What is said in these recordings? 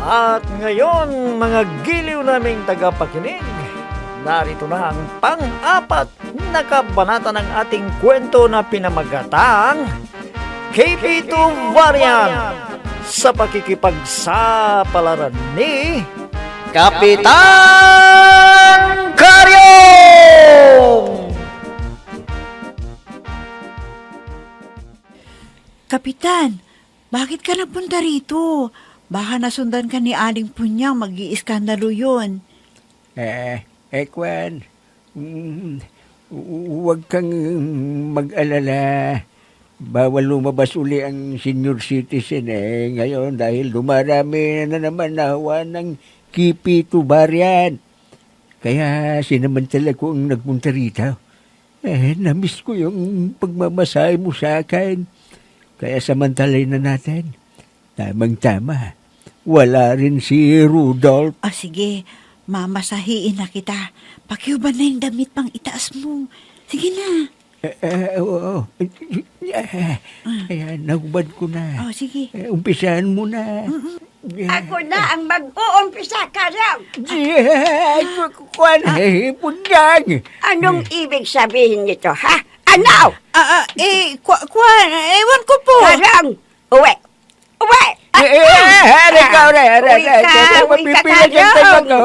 At ngayon, mga giliw naming tagapakinig, narito na ang pang-apat na kabanata ng ating kwento na pinamagatang KP2 Variant sa pakikipagsapalaran ni Kapitan Karyong! Kapitan, bakit ka napunta rito? Baka nasundan ka ni Aling Punyang, mag-iiskandalo yun. Kwan, huwag kang mag-alala. Bawal lumabas uli ang senior citizen ngayon dahil dumarami na naman nahawa ng KP2 Variant. Kaya sinamantala ko ang nagpunta rito. Namiss ko yung pagmamasahe mo sa akin. Kaya samantalay na natin. Tamang-tama. Wala rin si Rudolph. Sige, mamasahiin na kita. Pakiuban na yung damit pang itaas mo. Sige na. Oo. Ayan, nahubad ko na. Sige. Umpisahan mo na. Ako na ang mag-uumpisa, Karyong. Punyang! Anong ibig sabihin nito, ha? Ano? Ewan ko po. Karyong, uwi! Uwi! Ikaw na. Uwi ka, Mapipilag ang tenga ko.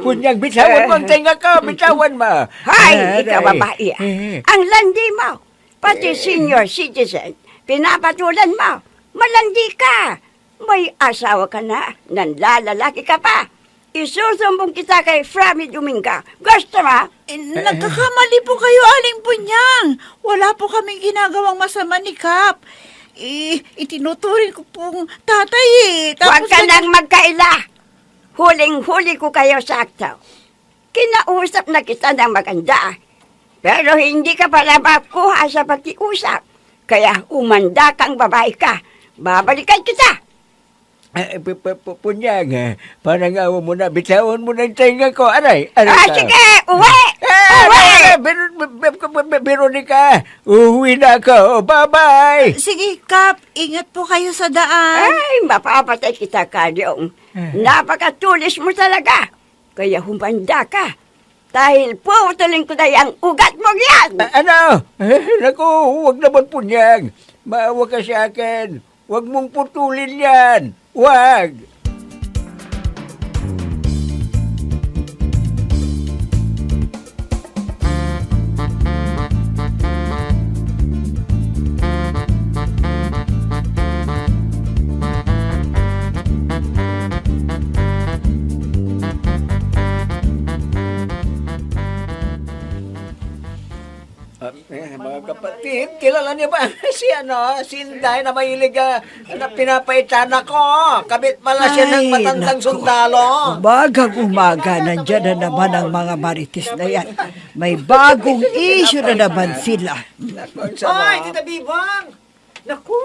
Punyang, bitawan mo ang tenga ko. Bitawan mo. Hay, ikaw babae. Ang landi mo, pati senior citizen, pinapatulan mo. Malandi ka. May asawa ka na, nanlalalaki ka pa. Isusumbong kita kay Frami Dominga. Gusto mo? Nagkakamali po kayo, Aling Punyang. Wala po kaming ginagawang masama ni Kap. Itinuturing ko pong tatay Huwag ka nang magkaila. Huling-huli ko kayo sakto. Kinausap na kita ng maganda. Pero hindi ka pala makuha sa pag-iusap. Kaya umanda kang babae ka. Babalikan kita. Punyang, parang awa mo na. Bitawan mo na yung tenga ko. Aray. Sige, uwi! Veronica, uwi na ako. Bye-bye! Sige, Kap. Ingat po kayo sa daan. Ay, mapapatay kita, Karyong. Napakatulis mo talaga. Kaya humanda ka. Dahil putulin ko na yung ugat mo yan. Naku, huwag naman Punyang. Maawa ka sa akin. Huwag mong putulin yan. Huwag. Mga kapatid, kilala niyo ba si Inday na mahilig na pinapaitan ako? Kabit pala siya ng matandang sundalo. Umagang-umaga, nandyan na naman ang mga marites na yan. May bagong issue na naman sila. Ay, Tita Bibang! Naku,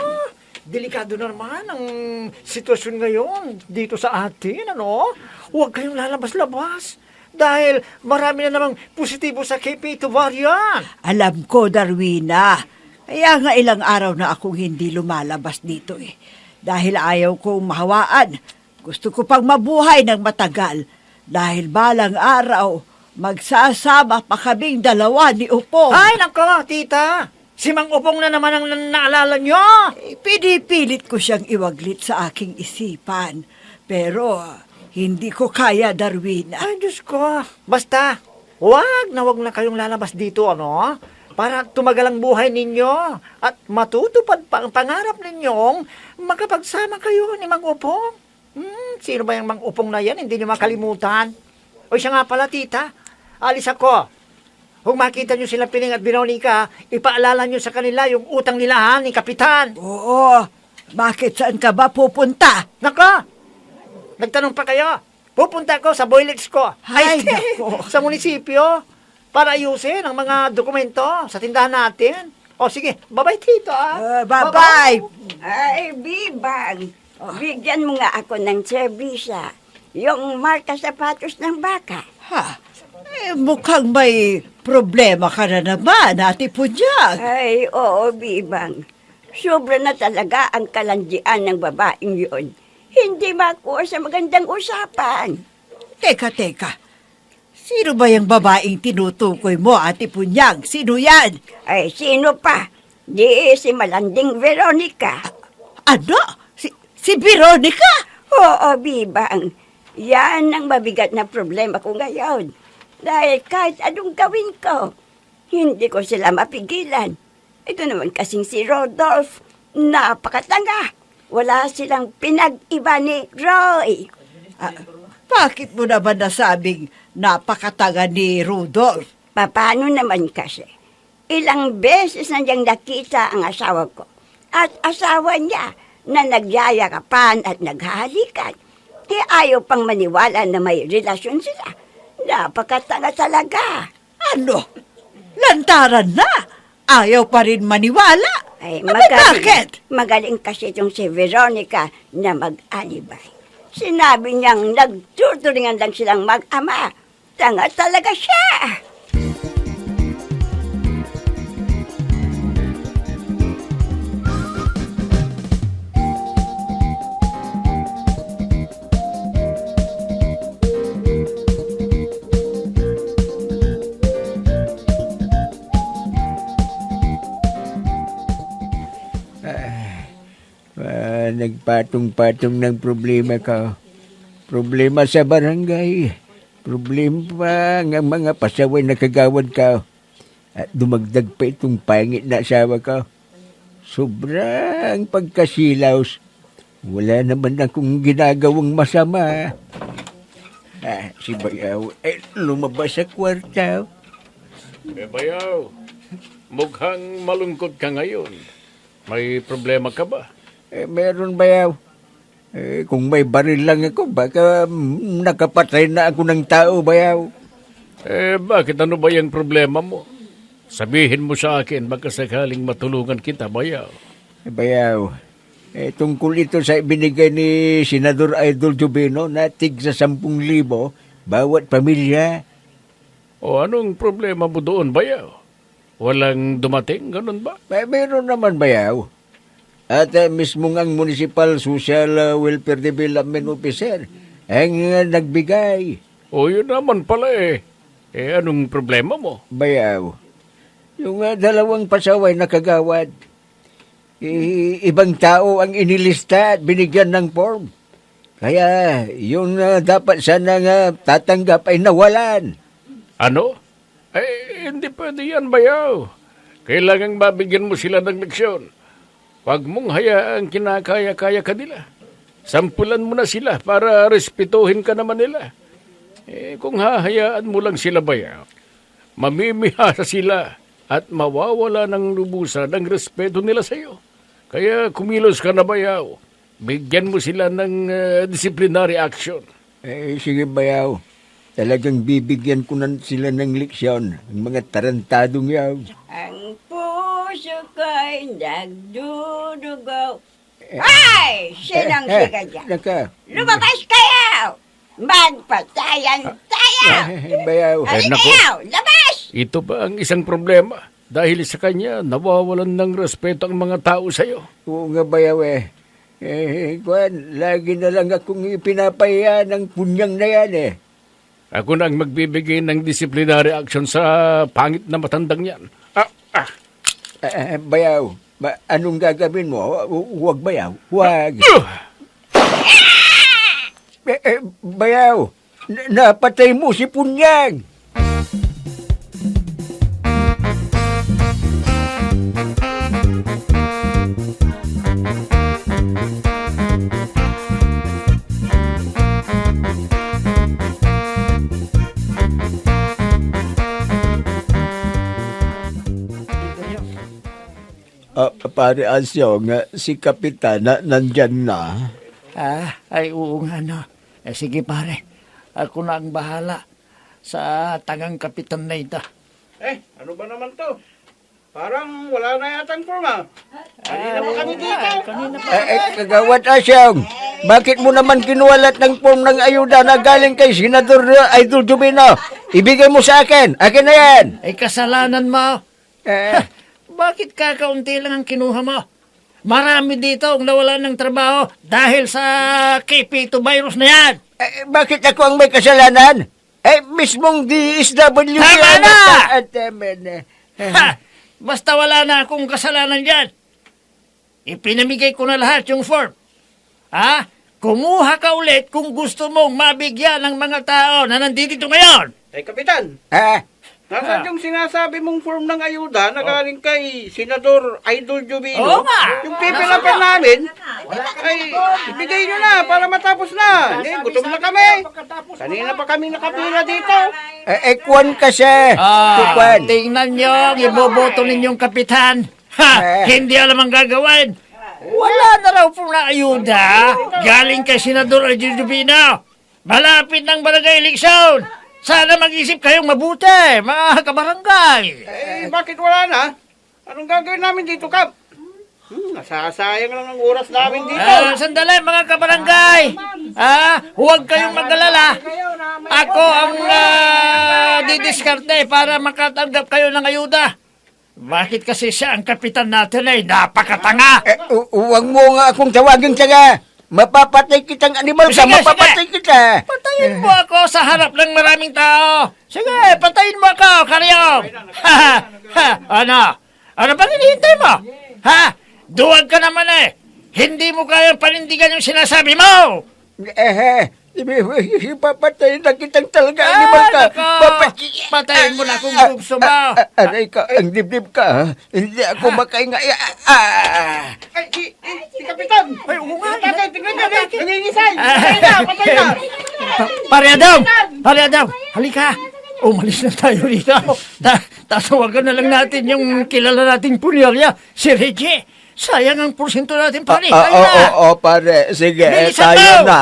delikado na naman ang sitwasyon ngayon dito sa atin, ano? Huwag kayong lalabas-labas. Dahil marami na namang positibo sa KP2 Variant. Alam ko, Darwina. Kaya nga ilang araw na akong hindi lumalabas dito Dahil ayaw kong mahawaan. Gusto ko pang mabuhay ng matagal. Dahil balang araw, magsasama pa kaming dalawa ni Upong. Ay, nako, tita. Si Mang Upong na naman ang naalala nyo. Pinipilit ko siyang iwaglit sa aking isipan. Pero hindi ko kaya, Darwina. Ay, Diyos ko. Basta, wag na kayong lalabas dito, ano? Para tumagal ang buhay ninyo at matutupad pa ang pangarap ninyong makapagsama kayo ni Mang Upong. Sino ba yung Mang Upong na yan? Hindi nyo makalimutan. O siya nga pala, tita. Alis ako. Kung makita nyo sila Pining at Veronica, ipaalala nyo sa kanila yung utang nila, ni Kapitan. Oo. Bakit saan ka ba pupunta? Nako! Nagtanong pa kayo. Pupunta ko sa boilets ko. Ay, nako. Sa munisipyo. Para ayusin ang mga dokumento sa tindahan natin. O sige, bye-bye tito Bye-bye. Ay, Bibang. Bigyan mo nga ako ng serbisa. Yung marka sapatos ng baka. Mukhang may problema ka na naman, Ate Punyang. Ay, oo, Bibang. Sobra na talaga ang kalandian ng babaeng yun. hindi makuha sa magandang usapan. Teka. Sino ba yung babaeng tinutukoy mo, Ate Punyang? Sino yan? Ay, sino pa? Di si Malanding Veronica. Ano? Si Veronica? Oo, Bibang. Yan ang mabigat na problema ko ngayon. Dahil kahit anong gawin ko, hindi ko sila mapigilan. Ito naman kasing si Rodolph, napakatanga. Wala silang pinag-iba ni Roy. Bakit mo naman nasabing napakatanga ni Rudolph? Paano naman kasi? Ilang beses na niyang nakita ang asawa ko at asawa niya na nagyayakapan at naghahalikan. Di ayaw pang maniwala na may relasyon sila. Napakatanga talaga. Ano? Lantaran na! Ayaw pa rin maniwala. Ay, Bakit? Magaling kasi itong si Veronica na mag-alibay. Sinabi niyang nagtuturingan lang silang mag-ama. Tanga talaga siya. Nagpatong-patong ng problema ka. Problema sa barangay. Problema pa ng mga pasaway na kagawad ka. At dumagdag pa itong pangit na asawa ka. Sobrang pagkasilaws. Wala naman akong ginagawang masama. Si Bayaw, lumabas sa kwarta. Bayaw, mukhang malungkot ka ngayon. May problema ka ba? Meron Bayaw. Kung may baril lang ako, baka nakapatay na ako ng tao, Bayaw. Bakit ano ba yung problema mo? Sabihin mo sa akin, baka sakaling matulungan kita, Bayaw. Bayaw, tungkol ito sa ibinigay ni Senador Idol Jubino na tig sa 10,000 bawat pamilya. O anong problema mo doon, Bayaw? Walang dumating, ganun ba? Meron naman, Bayaw. At mismo ang Municipal Social Welfare Development Officer ang nagbigay. O yun naman pala eh. Anong problema mo? Bayaw, yung dalawang pasaway na kagawad, ibang tao ang inilista at binigyan ng form. Kaya yung dapat sana nga tatanggap ay nawalan. Ano? Hindi pwede yan, Bayaw. Kailangang mabigyan mo sila ng leksyon. Huwag mong hayaang kinakaya-kaya ka nila. Sampulan mo na sila para respetuhin ka naman nila. Kung hahayaan mo lang sila, Bayaw, mamimihasa sila at mawawala ng lubusan ng respeto nila sa iyo. Kaya kumilos ka na, Bayaw. Bigyan mo sila ng disciplinary action. Sige, Bayaw. Talagang bibigyan ko na sila ng leksyon, ang mga tarantadong yaw. Ang puso ko'y nagdudugo. Ay! Sinang siga dyan? Lumabas kayo! Magpatayan tayo! Bayaw. Halika naku. kayo! Labas! Ito ba ang isang problema? Dahil sa kanya, nawawalan ng respeto ang mga tao sa iyo. Oo nga, Bayaw lagi na lang akong ipinapahiya ng punyang na yan Ako na ang magbibigay ng disciplinary action sa pangit na matandang yan. Bayaw, anong gagawin mo? Huwag, Bayaw. Huwag. Bayaw, napatay mo si Punyang. Pare Asyo, nga si Kapitan nandyan na. Ay oo nga no. Sige pare, ako na ang bahala sa tangang kapitan na ito. Ano ba naman to? Parang wala na yatang forma. Kanina pa kami dito. Kagawad Asyong, bakit mo naman kinuwalat ng form ng ayuda na galing kay Senador Idol Jubino? Ibigay mo sa akin. Akin na yan. Ay kasalanan mo. Bakit kakaunti lang ang kinuha mo? Marami dito ang nawalan ng trabaho dahil sa KP2 virus na yan. Bakit ako ang may kasalanan? Mismong DSWD. Tama na! Tama na. Ha! Basta wala na akong kasalanan dyan. Ipinamigay ko na lahat yung form. Ha? Kumuha ka ulit kung gusto mong mabigyan ng mga tao na nandito ngayon. Kapitan, nasaan yung sinasabi mong form ng ayuda na galing kay Senador Idol Jubilo? Oo nga. Yung pipila namin, ay ibigay nyo na para matapos na. Hindi, gutom na kami. Kanina pa kami nakapila dito. Kwan kasi. Kwan. Tingnan nyo ang iboboto ninyong kapitan. Ha! Hindi alam ang gagawin. Wala na raw po na ayuda galing kay Senador Idol Jubilo. Malapit ng barangay eleksyon. Sana mag-isip kayong mabuti, mga kabarangay. Bakit wala na? Anong gagawin namin dito, Kap? Nasasayang lang ang oras namin dito. Sandali, mga kabarangay. Huwag kayong mag-alala. Ako ang didiskarte para makatanggap kayo ng ayuda. Bakit kasi siya ang kapitan natin ay napakatanga? Huwag mo nga akong tawagin taga. Mapapatay kitang animal ka, Sige, mapapatay kita. Patayin mo ako sa harap ng maraming tao. Sige, patayin mo ako, Karyong. Ano? Ano bang hinihintay mo? Duwag ka naman eh. Hindi mo kayang panindigan yung sinasabi mo. Papatayin na kitang talaga animal ka. Patayin mo na kung gusto mo. Aray ka, ang dibdib ka. Hindi ako makainga. Si Kapitan! Ay, oo nga. Tatay, tingnan niyo, nangingisay! Patay na! Pare Adam, halika. Umalis na tayo dito. Tatawagan na lang natin yung kilala nating punyarya, si Reggie. Sayang ang porsyento natin, pare. Oo, pare. Sige, Bilisan tayo mo! na.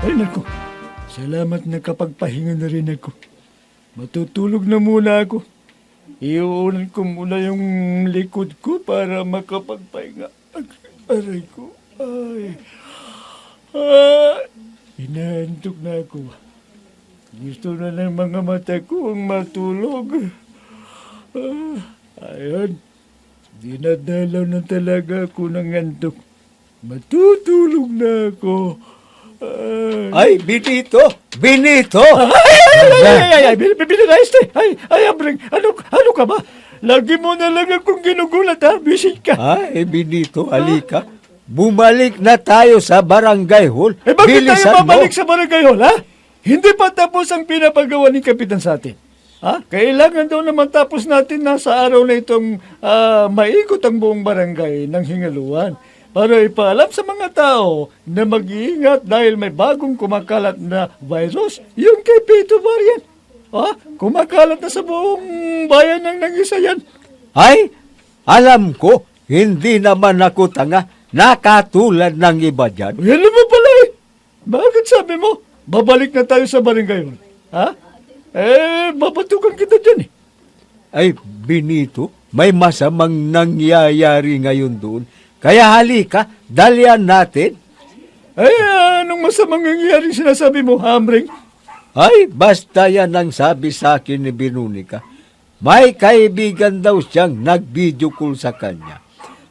Ay naku, salamat na kapagpahinga na rin ako. Matutulog na muna ako. Iuunan ko muna yung likod ko para makapagpahinga. Aray ko, ay. Inaantok na ako. Gusto na ng mga mata ko ang matulog. Ayun, dinadalaw na talaga ako ng antok. Matutulog na ako. Ay, Benito! Benito! Ay, binigayos na. Ay, Amring, ano ka ba? Lagi mo na lang akong ginugulat, ha? Visit ka. Ay, Benito, halika. Bumalik na tayo sa barangay hall. Bakit Bilisan tayo mo. babalik sa barangay hall, ha? Hindi pa tapos ang pinapagawa ng kapitan sa atin. Ha? Kailangan daw naman tapos natin na sa araw na itong maikot ang buong barangay ng Hingaluan para ipaalam sa mga tao na mag-iingat dahil may bagong kumakalat na virus, yung KP2 variant. Kumakalat na sa buong bayan ng nangisa yan. Ay, alam ko, hindi naman ako tanga. Nakatulad ng iba dyan. Yan naman pala eh. Bakit sabi mo, babalik na tayo sa barangay hall? Ha? Babatukan kita dyan eh. Ay, Benito, may masamang nangyayari ngayon doon. Kaya halika, dalian natin. Ay, anong masamang nangyayari sinasabi mo, Hamring? Ay, basta yan ang sabi sa akin ni Binunika. May kaibigan daw siyang nag-video call sa kanya.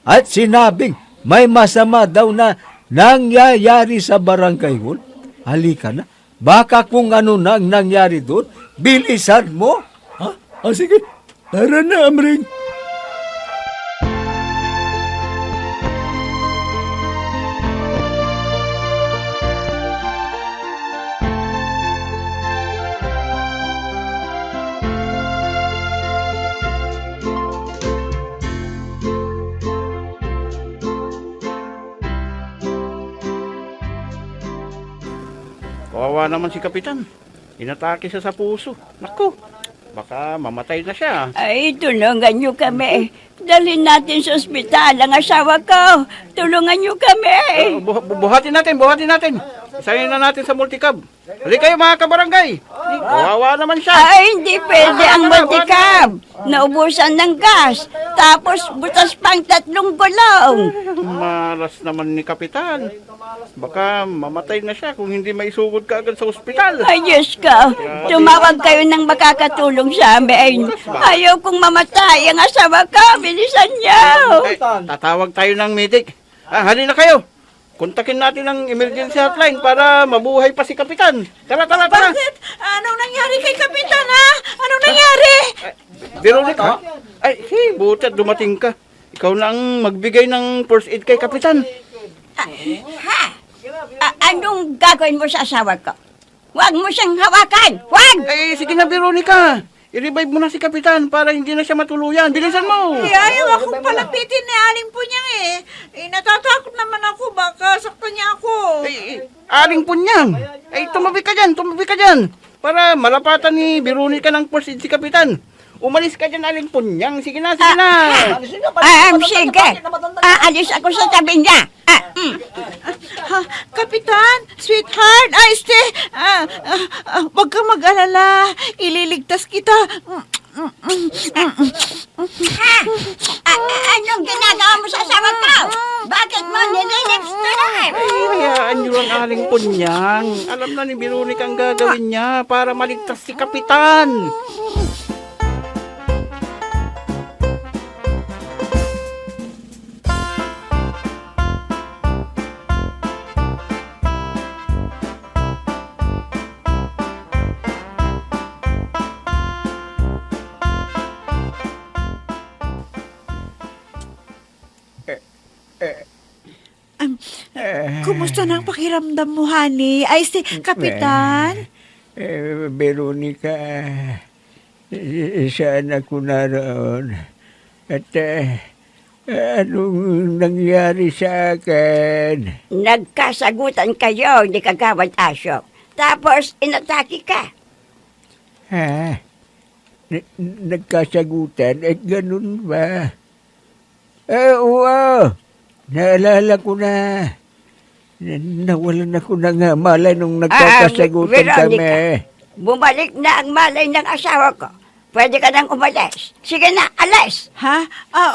At sinabing may masama daw na nangyayari sa barangay hall. Halika na. Baka kung ano na ang nangyari doon, bilisan mo. Ha? Sige. Tara na, Amring. Kawawa naman si Kapitan. Inatake siya sa puso. Naku, Baka mamatay na siya. Ay, tulungan niyo kami. Dalhin natin sa ospital ang asawa ko. Tulungan niyo kami. Buhatin natin. Isayin na natin sa multicab. Hali kayo mga kabarangay. Kawawa naman siya. Ay, hindi pwede ang multicab. Naubusan ng gas. Tapos butas pang 3 gulong. Malas naman ni Kapitan. Baka mamatay na siya kung hindi maisugod ka agad sa ospital. Ay, Diyos ko. Tumawag kayo ng makakatulong sa amin. Ayaw kong mamatay ang asawa ko. Bilisan niyo. Ay, tatawag tayo ng medic. Hali na kayo. Kontakin natin ang emergency hotline para mabuhay pa si Kapitan. Tara. Anong nangyari kay Kapitan, ha? Anong nangyari? Veronica? Ay, buti at dumating ka. Ikaw na ang magbigay ng first aid kay Kapitan. Anong gagawin mo sa asawa ko? Huwag mo siyang hawakan. Huwag! Ay, sige na, Veronica. I-revive mo na si Kapitan para hindi na siya matuluyan. Bilisan mo! Ayaw akong palapitin ni Aling Punyang natatakot naman ako. Baka saktan niya ako. Aling Punyang! Tumabi ka dyan! Para malapatan ni Veronica ng first aid si Kapitan. Umalis ka dyan, Aling Punyang. Sige na. Sige. Aalis ako sa tabi niya. Kapitan, sweetheart, wag kang mag-alala. Ililigtas kita. Anong ginagawa mo sa asawa ko? Bakit mo nililipstick? Hayaan niyo lang, Aling Punyang. Alam na ni Veronica ang gagawin niya para maligtas si Kapitan. Kumusta na ang pakiramdam mo, honey? Kapitan? Veronica, saan ako naroon? At anong nangyari sa akin? Nagkasagutan kayo ni Kagawad Asyok. Tapos inatake ka. Ha? Nagkasagutan? Ganun ba? Oo. Naalala ko na. Nawalan ako ng malay nung nagkakasagutan kami. Veronica, bumalik na ang malay ng asawa ko. Pwede ka nang umalis. Sige na, alis. Ha?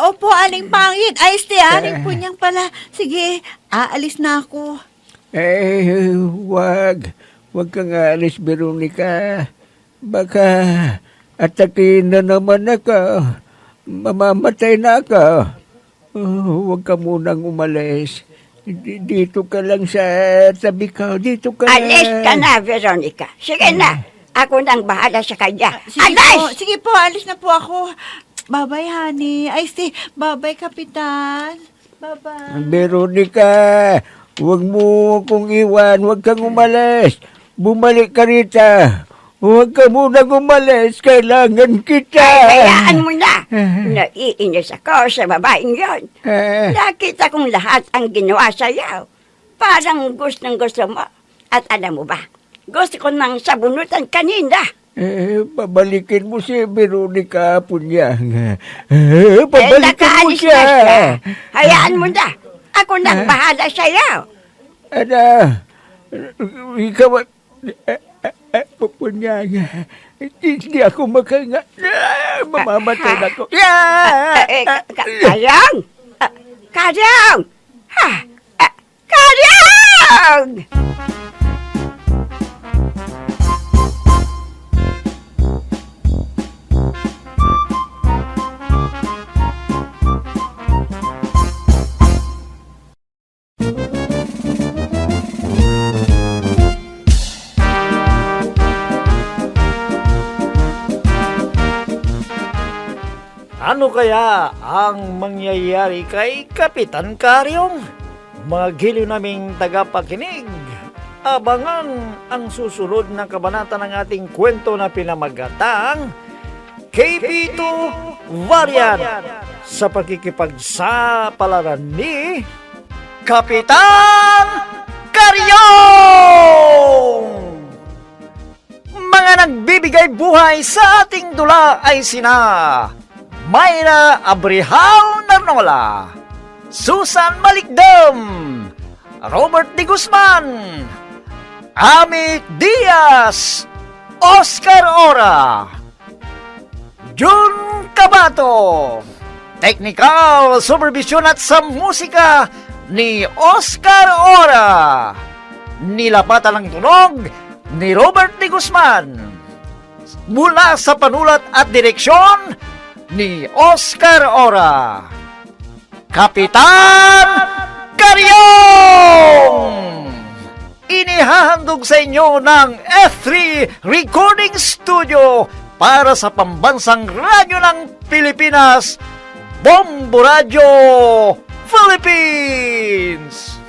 Opo, Aling Pangit. Aling Punyang pala. Sige, aalis na ako. Wag. Wag kang aalis, Veronica. Baka atakin na naman ako. Mamamatay na ako. Huwag ka munang umalis. Dito ka lang sa tabi ko. Dito ka Alis lang. ka na, Veronica. Sige na. Ako nang bahala sa kanya. Sige po, alis na po ako. Bye-bye, honey. Bye-bye, Kapitan. Bye-bye. Veronica, huwag mo akong iwan. Huwag kang umalis. Bumalik ka rita. Huwag ka munang umalis. Kailangan kita. Ay, hayaan mo na. Naiinis ako sa babaeng yon. Nakita kong lahat ang ginawa sa'yo. Parang gusto mo. At alam mo ba, gusto ko nang sabunutan kanina. Pabalikin mo si Veronica Punyang. Pabalikin mo Nakaalis siya. na siya. Hayaan mo na. Ako nang bahala sa'yo. Ikaw Punyang. Hindi ako makanga. Mamamatay na ako. Karyong! Karyong! Karyong! Ano kaya ang mangyayari kay Kapitan Karyong? Mga giliw naming tagapakinig, abangan ang susunod na kabanata ng ating kwento na pinamagatang KP2 Variant sa pagkikipagsapalaran ni Kapitan Karyong! Mga nagbibigay buhay sa ating dula ay sina Mayra Abrihal Narnola, Susan Malikdam, Robert D. Guzman, Amit Diaz, Oscar Ora, Jun Cabato, technical supervision at sa musika ni Oscar Ora, nilapatan ng tunog ni Robert D. Guzman, mula sa panulat at direksyon ni Oscar Ora, Kapitan Karyong! Inihahandog sa inyo ng F3 Recording Studio para sa pambansang radyo ng Pilipinas, Bombo Radio Philippines!